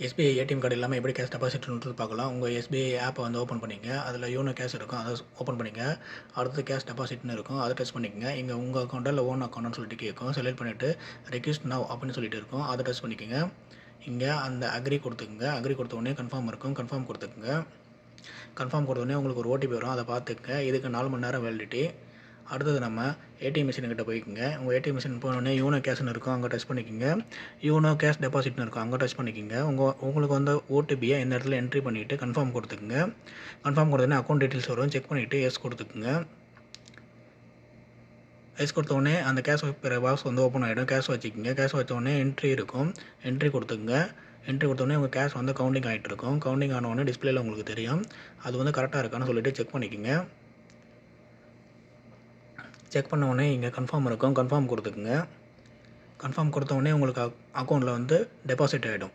SBI ATM card இல்லாமல் எப்படி cash டெபாசிட்ன்றது பார்க்கலாம். உங்கள் எஸ்பிஐ ஆப்பை வந்து ஓப்பன் பண்ணிங்க. அதில் யோனோ கேஷ் இருக்கும், அதை ஓப்பன் பண்ணிங்க. அடுத்து கேஷ் டெபாசிட்னு இருக்கும், அதை டச் பண்ணிக்கங்க. இங்கே உங்கள் அக்கௌண்ட்டா இல்லை ஓன் அக்கௌண்ட்னு சொல்லிட்டு கேட்கும். செலக்ட் பண்ணிவிட்டு ரெக்வெஸ்ட் நவ் அப்படின்னு சொல்லிட்டு இருக்கும், அதை டச் பண்ணிக்கோங்க. இங்கே அந்த அக்ரி கொடுத்துக்குங்க. அக்ரி கொடுத்த உடனே கன்ஃபார்ம் இருக்கும், கன்ஃபார்ம் கொடுத்துக்குங்க. கன்ஃபார்ம் கொடுத்த உடனே உங்களுக்கு ஒரு ஓடிபி வரும், அதை பார்த்துக்குங்க. இதுக்கு 4 மணி நேரம் வேலிடிட்டி. அடுத்தது நம்ம ஏடிஎம் மிஷின்கிட்ட போய்க்குங்க. உங்கள் ஏடிஎம் மிஷின் போனோடனே யூனோ கேஷ்னு இருக்கும், அங்கே டச் பண்ணிக்கோங்க. யூனோ கேஷ் டெபாசிட்னு இருக்கும், அங்கே டச் பண்ணிக்கோங்க. உங்களுக்கு வந்து ஓடிபியை இந்த இடத்துல என்ட்ரி பண்ணிவிட்டு கன்ஃபார்ம் கொடுத்துக்குங்க. கன்ஃபார்ம் கொடுத்தோடனே அக்கௌண்ட் டீட்டெயில்ஸ் வரும், செக் பண்ணிவிட்டு எஸ் கொடுத்துக்குங்க. எஸ் கொடுத்தோடனே அந்த கேஷ் பாக்ஸ் வந்து ஓப்பன் ஆகிடும். கேஷ் வச்சுக்கோங்க. கேஷ் வச்சோடனே என்ட்ரி இருக்கும், என்ட்ரி கொடுத்துக்குங்க. என்ட்ரி கொடுத்தோடனே உங்கள் கேஷ் வந்து கவுண்டிங் ஆகிட்டு இருக்கும். கவுண்டிங் ஆனோடனே டிஸ்பிளேல உங்களுக்கு தெரியும், அது வந்து கரெக்டாக இருக்கான்னு சொல்லிட்டு செக் பண்ணிக்கோங்க. செக் பண்ண உடனே இங்கே கன்ஃபார்ம் இருக்கும், கன்ஃபார்ம் கொடுத்துக்குங்க. கன்ஃபார்ம் கொடுத்த உடனே உங்களுக்கு அக்கௌண்ட்டில் வந்து டெபாசிட் ஆகிடும்.